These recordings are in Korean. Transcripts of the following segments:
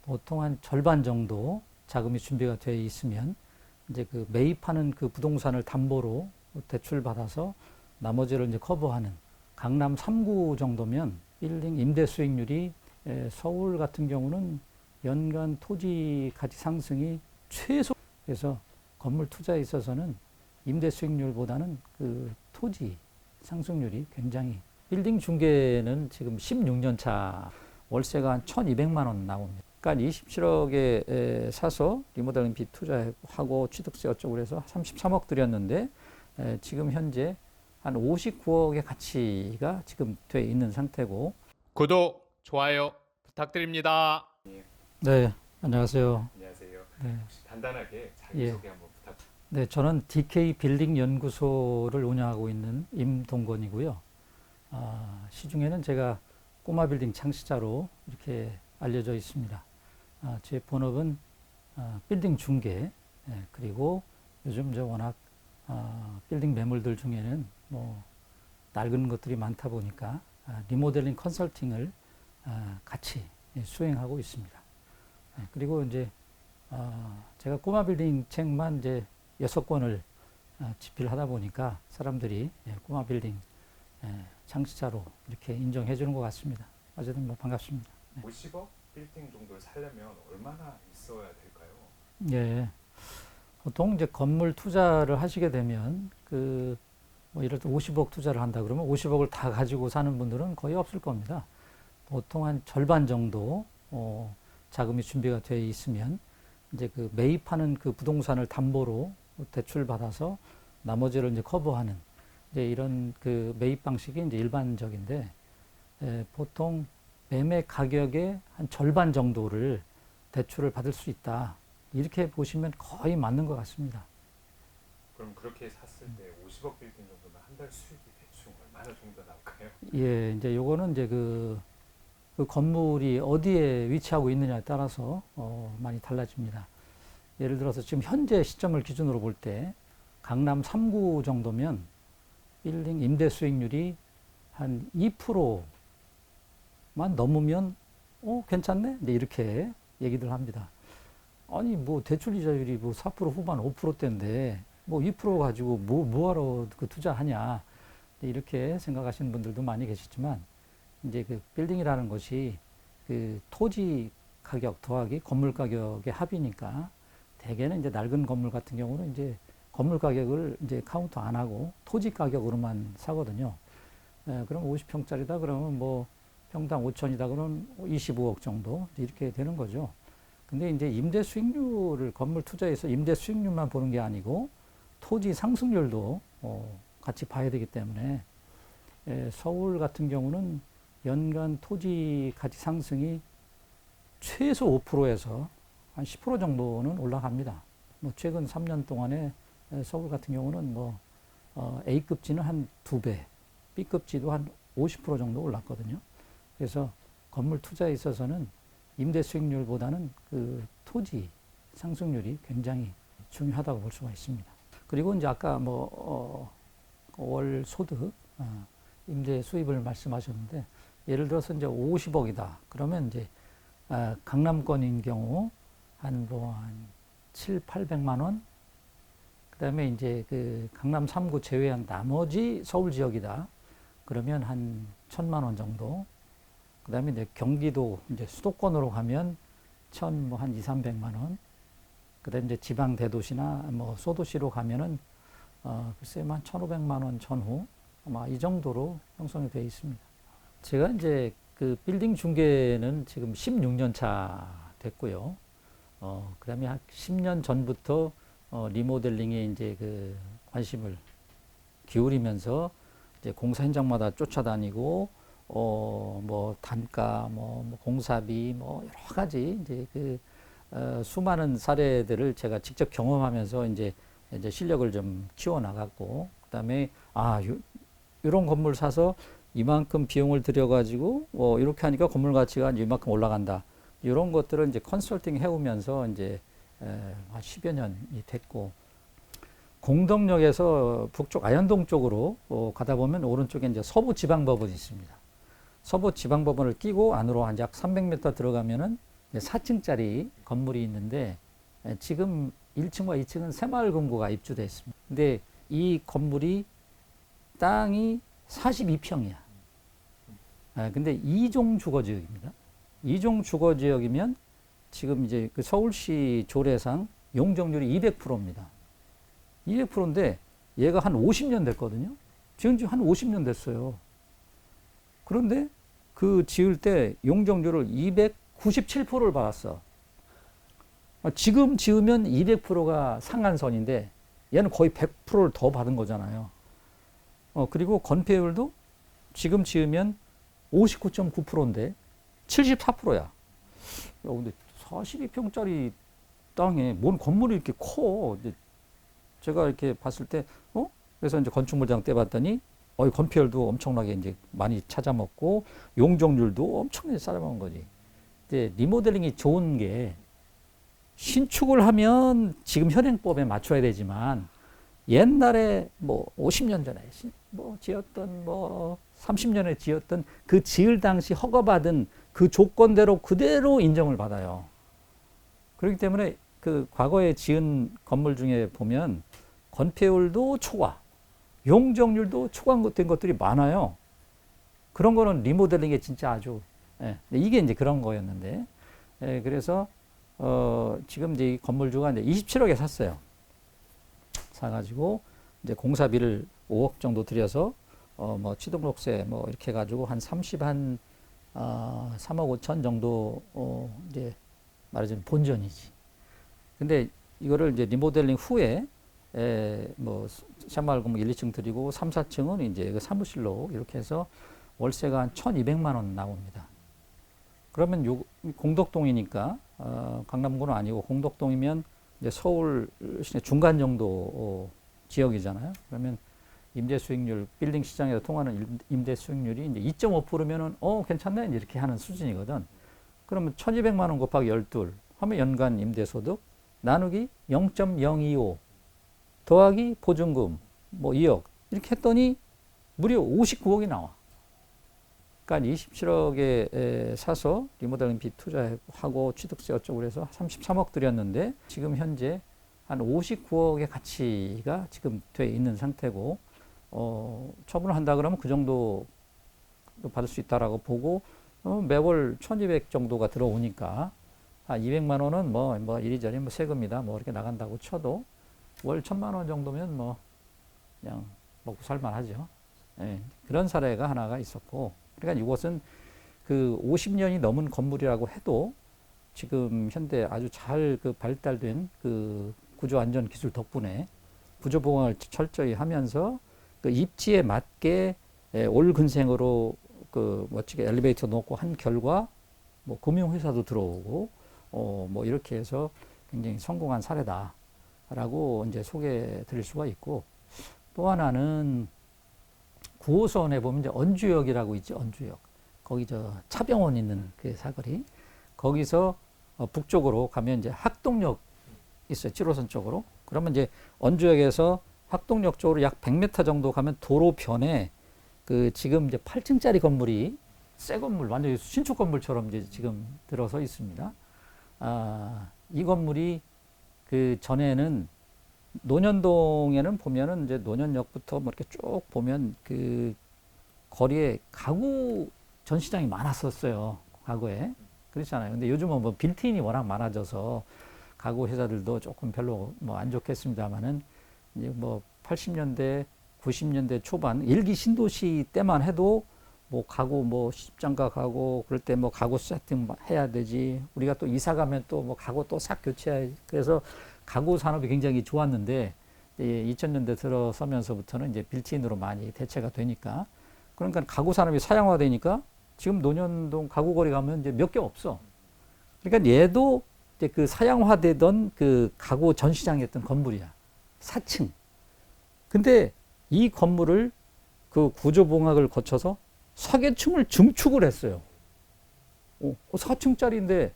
보통 한 절반 정도 자금이 준비가 되어 있으면 이제 그 매입하는 그 부동산을 담보로 대출 받아서 나머지를 이제 커버하는 강남 3구 정도면 빌딩 임대 수익률이 서울 같은 경우는 연간 토지 가치 상승이 최소, 그래서 건물 투자에 있어서는 임대 수익률보다는 그 토지 상승률이 굉장히, 빌딩 중개는 지금 16년 차 월세가 한 1,200만 원 나옵니다. 그러니까 27억에 사서 리모델링 빚 투자하고 취득세 어쩌고 그래서 33억 들였는데 지금 현재 한 59억의 가치가 지금 돼 있는 상태고. 구독, 좋아요 부탁드립니다. 네, 안녕하세요. 안녕하세요. 네, 혹시 간단하게 자기소개 한번 부탁드립니다. 네, 저는 DK 빌딩 연구소를 운영하고 있는 임동건이고요. 시중에는 제가 꼬마 빌딩 창시자로 이렇게 알려져 있습니다. 제 본업은 빌딩 중개, 그리고 요즘 저 워낙 빌딩 매물들 중에는 뭐 낡은 것들이 많다 보니까 리모델링 컨설팅을 같이 수행하고 있습니다. 그리고 이제 제가 꼬마 빌딩 책만 이제 6권을 집필하다 보니까 사람들이 꼬마 빌딩 창시자로 이렇게 인정해 주는 것 같습니다. 어쨌든 뭐 반갑습니다. 50억 빌딩 정도를 살려면 얼마나 있어야 될까요? 예. 보통 이제 건물 투자를 하시게 되면 뭐 예를 들어 50억 투자를 한다 그러면 50억을 다 가지고 사는 분들은 거의 없을 겁니다. 보통 한 절반 정도 자금이 준비가 되어 있으면 이제 그 매입하는 그 부동산을 담보로 대출 받아서 나머지를 이제 커버하는 이제 이런 그 매입 방식이 이제 일반적인데, 보통 매매 가격의 한 절반 정도를 대출을 받을 수 있다, 이렇게 보시면 거의 맞는 것 같습니다. 그럼 그렇게 샀을 때 50억 빌딩 정도면 한 달 수익이 대충 얼마나 정도 나올까요? 예, 이제 요거는 이제 그 건물이 어디에 위치하고 있느냐에 따라서 많이 달라집니다. 예를 들어서 지금 현재 시점을 기준으로 볼 때 강남 3구 정도면 빌딩 임대 수익률이 한 2%만 넘으면 괜찮네? 이제 이렇게 얘기들 합니다. 아니 뭐 대출 이자율이 뭐 4% 후반 5%대인데 뭐 2% 가지고 뭐하러 그 투자하냐, 이렇게 생각하시는 분들도 많이 계시지만, 이제 그 빌딩이라는 것이 그 토지 가격 더하기 건물 가격의 합이니까 대개는 이제 낡은 건물 같은 경우는 이제 건물 가격을 이제 카운트 안 하고 토지 가격으로만 사거든요. 그럼 50평짜리다 그러면 뭐 평당 5천이다 그러면 25억 정도 이렇게 되는 거죠. 근데 이제 임대 수익률을, 건물 투자에서 임대 수익률만 보는 게 아니고 토지 상승률도 같이 봐야 되기 때문에, 서울 같은 경우는 연간 토지 가치 상승이 최소 5%에서 한 10% 정도는 올라갑니다. 뭐 최근 3년 동안에 서울 같은 경우는 뭐 A급지는 한 2배, B급지도 한 50% 정도 올랐거든요. 그래서 건물 투자에 있어서는 임대 수익률보다는 그 토지 상승률이 굉장히 중요하다고 볼 수가 있습니다. 그리고 이제 아까 뭐 월 소득, 임대 수입을 말씀하셨는데, 예를 들어서 이제 50억이다 그러면 이제 강남권인 경우 한 7, 800만 원, 그다음에 이제 그 강남 3구 제외한 나머지 서울 지역이다 그러면 한 1,000만 원 정도, 그다음에 이제 경기도 이제 수도권으로 가면 뭐 한 2, 300만 원, 그다음에 이제 지방 대도시나 뭐 소도시로 가면은 글쎄 한 1,500만 원 전후 아마 이 정도로 형성이 되어 있습니다. 제가 이제 그 빌딩 중개는 지금 16년 차 됐고요. 그다음에 한 10년 전부터 리모델링에 이제 그 관심을 기울이면서 이제 공사 현장마다 쫓아다니고 뭐 단가, 뭐 공사비, 뭐 여러 가지 이제 그 수많은 사례들을 제가 직접 경험하면서 이제 실력을 좀 키워 나갔고, 그다음에 이런 건물 사서 이만큼 비용을 들여가지고 이렇게 하니까 건물 가치가 이만큼 올라간다. 이런 것들을 이제 컨설팅 해오면서 이제 한 10여 년이 됐고, 공덕역에서 북쪽 아현동 쪽으로 가다 보면 오른쪽에 이제 서부지방법원이 있습니다. 서부지방법원을 끼고 안으로 한 약 300m 들어가면은 4층짜리 건물이 있는데 지금 1층과 2층은 새마을금고가 입주돼 있습니다. 근데 이 건물이 땅이 42평이야. 근데 2종 주거지역입니다. 2종 주거지역이면 지금 이제 그 서울시 조례상 용적률이 200%입니다. 200%인데 얘가 한 50년 됐거든요. 지금 한 50년 됐어요. 그런데 그 지을 때 용적률을 297%를 받았어. 지금 지으면 200%가 상한선인데 얘는 거의 100%를 더 받은 거잖아요. 그리고 건폐율도 지금 지으면 59.9%인데 74%야. 근데 42평짜리 땅에 뭔 건물이 이렇게 커. 제가 이렇게 봤을 때, 그래서 이제 건축물장 떼봤더니, 건폐율도 엄청나게 이제 많이 찾아먹고, 용적률도 엄청나게 쌓아먹은 거지. 근데 리모델링이 좋은 게, 신축을 하면 지금 현행법에 맞춰야 되지만, 옛날에 뭐 50년 전에 뭐 지었던 뭐 30년에 지었던 그 지을 당시 허가받은 그 조건대로 그대로 인정을 받아요. 그렇기 때문에 그 과거에 지은 건물 중에 보면 건폐율도 초과, 용적률도 초과된 것들이 많아요. 그런 거는 리모델링에 진짜 아주, 이게 이제 그런 거였는데, 그래서 지금 이제 이 건물주가 이제 27억에 샀어요. 사가지고 이제 공사비를 5억 정도 들여서 뭐 취등록세 뭐 이렇게 해가지고 한 3억 5천 정도 이제 말하자면 본전이지. 근데 이거를 이제 리모델링 후에 뭐 새마을금고 1, 2층 드리고 3, 4층은 이제 그 사무실로 이렇게 해서 월세가 한 1,200만 원 나옵니다. 그러면 요 공덕동이니까 강남구는 아니고 공덕동이면 이제 서울 시내 중간 정도 지역이잖아요. 그러면 임대 수익률, 빌딩 시장에서 통하는 임대 수익률이 이제 2.5%면은 괜찮네 이렇게 하는 수준이거든. 그러면 1,200만 원 곱하기 12 하면 연간 임대 소득 나누기 0.025 더하기 보증금 뭐 2억 이렇게 했더니 무려 59억이 나와. 그러니까 27억에 사서 리모델링 비 투자하고 취득세 어쩌고 그래서 33억 들였는데 지금 현재 한 59억의 가치가 지금 돼 있는 상태고 처분을 한다 그러면 그 정도 받을 수 있다라고 보고 매월 1,200 정도가 들어오니까 200만 원은 뭐 이리저리 뭐 세금이다 뭐 이렇게 나간다고 쳐도 월 1,000만 원 정도면 뭐 그냥 먹고 살만하죠. 그런 사례가 하나가 있었고, 그러니까 이곳은 그 50년이 넘은 건물이라고 해도 지금 현대 아주 잘 그 발달된 그 구조 안전 기술 덕분에 구조 보강을 철저히 하면서 그 입지에 맞게 올 근생으로 그 멋지게 엘리베이터 놓고 한 결과 뭐 금융회사도 들어오고 뭐 이렇게 해서 굉장히 성공한 사례다라고 이제 소개해 드릴 수가 있고, 또 하나는 9호선에 보면 이제 언주역이라고 있죠. 언주역. 거기 저 차병원 있는 그 사거리. 거기서 북쪽으로 가면 이제 학동역 있어요. 7호선 쪽으로. 그러면 이제 언주역에서 학동역 쪽으로 약 100m 정도 가면 도로변에 그 지금 이제 8층짜리 건물이 새 건물, 완전히 신축 건물처럼 이제 지금 들어서 있습니다. 이 건물이 그 전에는 논현동에는 보면은 이제 논현역부터 뭐 이렇게 쭉 보면 그 거리에 가구 전시장이 많았었어요. 과거에. 그렇잖아요. 근데 요즘은 뭐 빌트인이 워낙 많아져서 가구 회사들도 조금 별로 뭐 안 좋겠습니다만은 이제 뭐 80년대, 90년대 초반 일기 신도시 때만 해도 뭐 가구 뭐 시집장가 가고 그럴 때 뭐 가구 세팅 해야 되지. 우리가 또 이사 가면 또 뭐 가구 또 싹 교체해야지. 그래서 가구 산업이 굉장히 좋았는데 2000년대 들어서면서부터는 이제 빌트인으로 많이 대체가 되니까, 그러니까 가구 산업이 사양화되니까 지금 논현동 가구거리 가면 이제 몇 개 없어. 그러니까 얘도 이제 그 사양화되던 그 가구 전시장이었던 건물이야. 4층. 근데 이 건물을 그 구조봉학을 거쳐서 사계층을 증축을 했어요. 4층짜리인데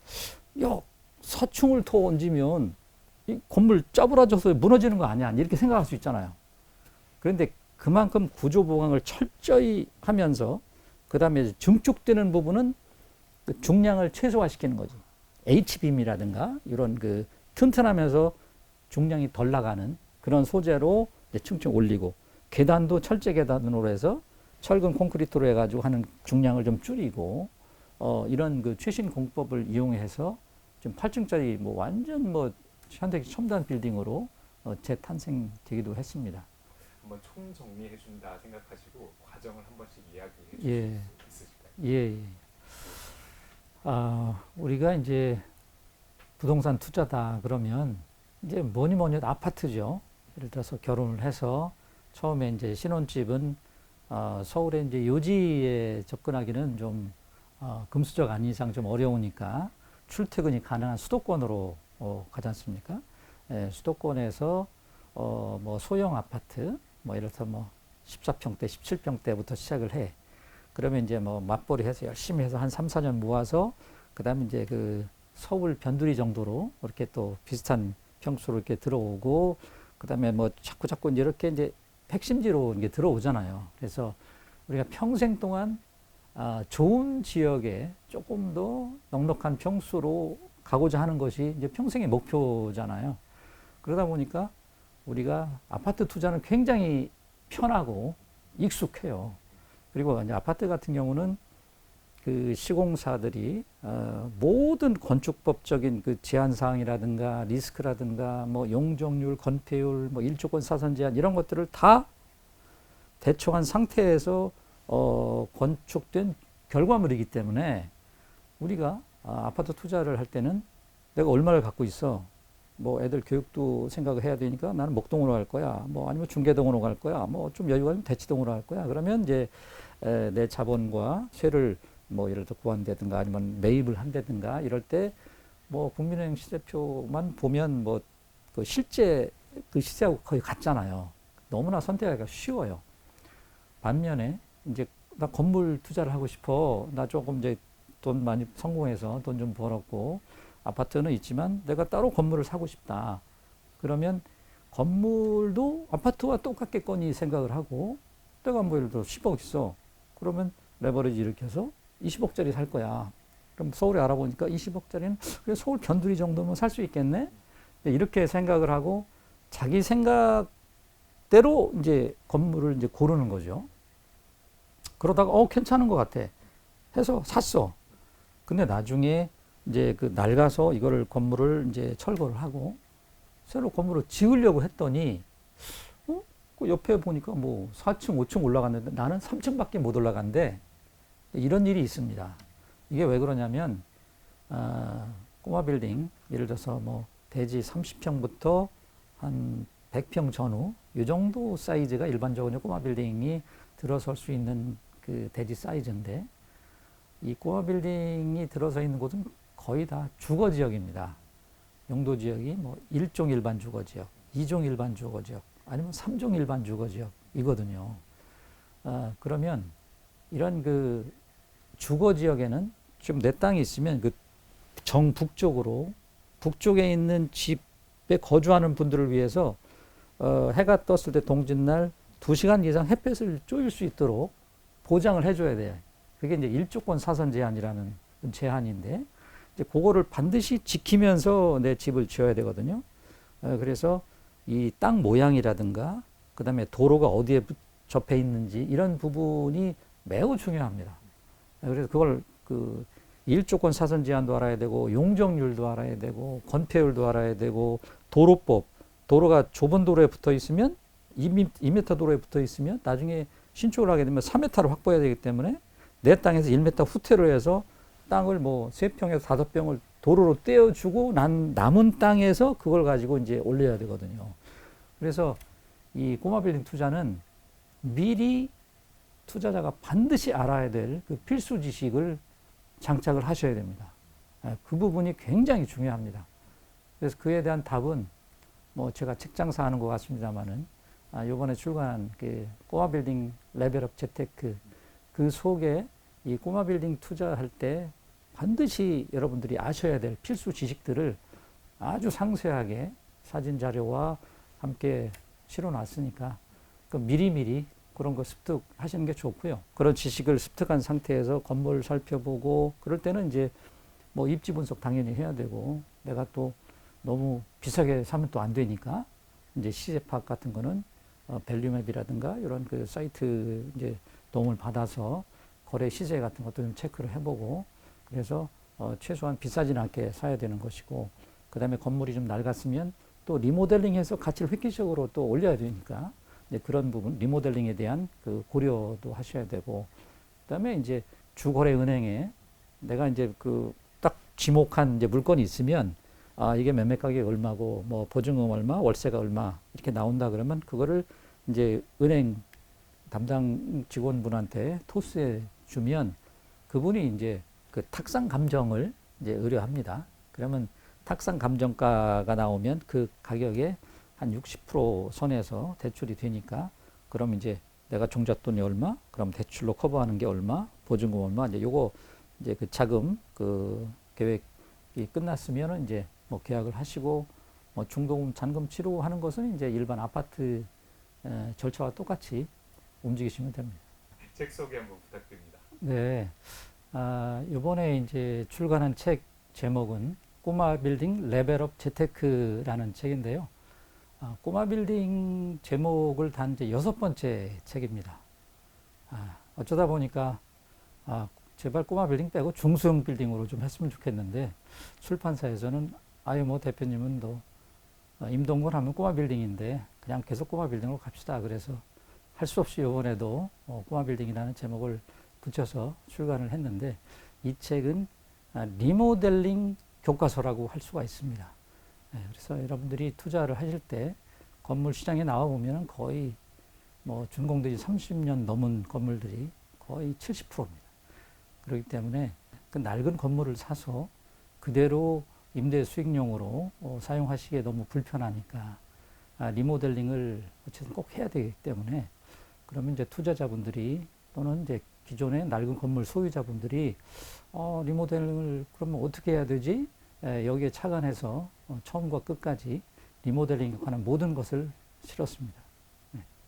야 4층을 더 얹으면 이 건물 짜부라져서 무너지는 거 아니야 이렇게 생각할 수 있잖아요. 그런데 그만큼 구조보강을 철저히 하면서 그 다음에 증축되는 부분은 그 중량을 최소화시키는 거지. H빔이라든가 이런 그 튼튼하면서 중량이 덜 나가는 그런 소재로 이제 층층 올리고, 계단도 철제 계단으로 해서 철근 콘크리트로 해가지고 하는 중량을 좀 줄이고, 이런 그 최신 공법을 이용해서 좀 8층짜리 뭐 완전 뭐 현대 첨단 빌딩으로 재탄생되기도 했습니다. 한번 총 정리해 준다 생각하시고 과정을 한 번씩 이야기해 예. 주실 수 있으실까요? 예. 우리가 이제 부동산 투자다 그러면 이제 뭐니 뭐니 해도 아파트죠. 예를 들어서 결혼을 해서 처음에 이제 신혼집은 서울에 이제 요지에 접근하기는 좀 금수저 아닌 이상 좀 어려우니까 출퇴근이 가능한 수도권으로 가지 않습니까? 예, 수도권에서 뭐 소형 아파트, 뭐 예를 들어서 뭐 14평대, 17평대부터 시작을 해. 그러면 이제 뭐 맞벌이 해서 열심히 해서 한 3, 4년 모아서 그다음에 이제 그 서울 변두리 정도로 이렇게 또 비슷한 평수로 이렇게 들어오고, 그다음에 뭐 자꾸 이제 이렇게 이제 핵심지로 이게 들어오잖아요. 그래서 우리가 평생 동안 좋은 지역에 조금 더 넉넉한 평수로 가고자 하는 것이 이제 평생의 목표잖아요. 그러다 보니까 우리가 아파트 투자는 굉장히 편하고 익숙해요. 그리고 이제 아파트 같은 경우는 그 시공사들이 모든 건축법적인 그 제한 사항이라든가 리스크라든가 뭐 용적률, 건폐율, 뭐 일조권 사선 제한 이런 것들을 다 대처한 상태에서 건축된 결과물이기 때문에 우리가 아파트 투자를 할 때는 내가 얼마를 갖고 있어. 뭐 애들 교육도 생각을 해야 되니까 나는 목동으로 갈 거야. 뭐 아니면 중계동으로 갈 거야. 뭐 좀 여유가 있으면 대치동으로 갈 거야. 그러면 이제 내 자본과 세를 뭐 예를 들어 구한다든가 아니면 매입을 한다든가 이럴 때 뭐 국민은행 시세표만 보면 뭐 그 실제 그 시세하고 거의 같잖아요. 너무나 선택하기가 쉬워요. 반면에 이제 나 건물 투자를 하고 싶어. 나 조금 이제 돈 많이 성공해서 돈 좀 벌었고 아파트는 있지만 내가 따로 건물을 사고 싶다. 그러면 건물도 아파트와 똑같겠거니 생각을 하고, 내가 뭐 예를 들어 10억 있어. 그러면 레버리지 일으켜서 20억짜리 살 거야. 그럼 서울에 알아보니까 20억짜리는 그래 서울 변두리 정도면 살 수 있겠네. 이렇게 생각을 하고 자기 생각대로 이제 건물을 이제 고르는 거죠. 그러다가 괜찮은 것 같아 해서 샀어. 근데 나중에 이제 그 낡아서 이거를 건물을 이제 철거를 하고 새로 건물을 지으려고 했더니 그 옆에 보니까 뭐 4층, 5층 올라갔는데 나는 3층밖에 못 올라간대. 이런 일이 있습니다. 이게 왜 그러냐면 꼬마 빌딩 예를 들어서 뭐 대지 30평부터 한 100평 전후 이 정도 사이즈가 일반적으로 꼬마 빌딩이 들어설 수 있는 그 대지 사이즈인데, 이 꼬마 빌딩이 들어서 있는 곳은 거의 다 주거 지역입니다. 용도 지역이 뭐 1종 일반 주거 지역, 2종 일반 주거 지역, 아니면 3종 일반 주거 지역이거든요. 그러면 이런 그 주거 지역에는 좀 내 땅이 있으면 그 정북쪽으로 북쪽에 있는 집에 거주하는 분들을 위해서 해가 떴을 때 동짓날 2시간 이상 햇볕을 쬐일 수 있도록 보장을 해줘야 돼요. 그게 이제 일조권 사선 제한이라는 제한인데, 이제 그거를 반드시 지키면서 내 집을 지어야 되거든요. 그래서 이 땅 모양이라든가 그 다음에 도로가 어디에 접해 있는지 이런 부분이 매우 중요합니다. 그래서 그걸 그 일조권 사선 제한도 알아야 되고 용적률도 알아야 되고 건폐율도 알아야 되고 도로법, 도로가 좁은 도로에 붙어 있으면 2m 도로에 붙어 있으면 나중에 신축을 하게 되면 3m를 확보해야 되기 때문에 내 땅에서 1m 후퇴로 해서 땅을 뭐 3평에서 5평을 도로로 떼어주고 남은 땅에서 그걸 가지고 이제 올려야 되거든요. 그래서 이 꼬마 빌딩 투자는 미리 투자자가 반드시 알아야 될 그 필수 지식을 장착을 하셔야 됩니다. 그 부분이 굉장히 중요합니다. 그래서 그에 대한 답은 뭐 제가 책 장사하는 것 같습니다만은 이번에 출간한 그 꼬마 빌딩 레벨업 재테크 그 속에 이 꼬마 빌딩 투자할 때 반드시 여러분들이 아셔야 될 필수 지식들을 아주 상세하게 사진 자료와 함께 실어놨으니까 그 미리미리 그런 거 습득하시는 게 좋고요. 그런 지식을 습득한 상태에서 건물을 살펴보고 그럴 때는 이제 뭐 입지 분석 당연히 해야 되고, 내가 또 너무 비싸게 사면 또 안 되니까 이제 시세 파악 같은 거는 밸류맵이라든가 이런 그 사이트 이제 도움을 받아서 거래 시세 같은 것도 좀 체크를 해보고, 그래서 최소한 비싸진 않게 사야 되는 것이고, 그 다음에 건물이 좀 낡았으면 또 리모델링해서 가치를 획기적으로 또 올려야 되니까 이제 그런 부분 리모델링에 대한 그 고려도 하셔야 되고, 그 다음에 이제 주거래 은행에 내가 이제 그 딱 지목한 이제 물건이 있으면 이게 매매 가격이 얼마고 뭐 보증금 얼마, 월세가 얼마 이렇게 나온다 그러면 그거를 이제 은행 담당 직원분한테 토스해 주면 그분이 이제 그 탁상 감정을 이제 의뢰합니다. 그러면 탁상 감정가가 나오면 그 가격에 한 60% 선에서 대출이 되니까, 그럼 이제 내가 종잣돈이 얼마, 그럼 대출로 커버하는 게 얼마, 보증금 얼마, 이제 요거 이제 그 자금 그 계획이 끝났으면은 이제 뭐 계약을 하시고, 뭐 중도금 잔금 치르하는 것은 이제 일반 아파트 절차와 똑같이 움직이시면 됩니다. 책 소개 한번 부탁드립니다. 네. 이번에 이제 출간한 책 제목은 꼬마 빌딩 레벨업 재테크라는 책인데요. 꼬마 빌딩 제목을 단 이제 6번째 책입니다. 어쩌다 보니까 제발 꼬마 빌딩 빼고 중소형 빌딩으로 좀 했으면 좋겠는데, 출판사에서는 아유 뭐 대표님은 또 임동군 하면 꼬마 빌딩인데 그냥 계속 꼬마 빌딩으로 갑시다. 그래서 할 수 없이 이번에도 꼬마 빌딩이라는 제목을 붙여서 출간을 했는데, 이 책은 리모델링 교과서라고 할 수가 있습니다. 그래서 여러분들이 투자를 하실 때 건물 시장에 나와 보면 거의 뭐 준공들이 30년 넘은 건물들이 거의 70%입니다. 그렇기 때문에 그 낡은 건물을 사서 그대로 임대 수익용으로 사용하시기에 너무 불편하니까 리모델링을 어쨌든 꼭 해야 되기 때문에, 그러면 이제 투자자분들이 또는 이제 기존의 낡은 건물 소유자분들이 리모델링을 그러면 어떻게 해야 되지? 여기에 착안해서 처음과 끝까지 리모델링에 관한 모든 것을 실었습니다.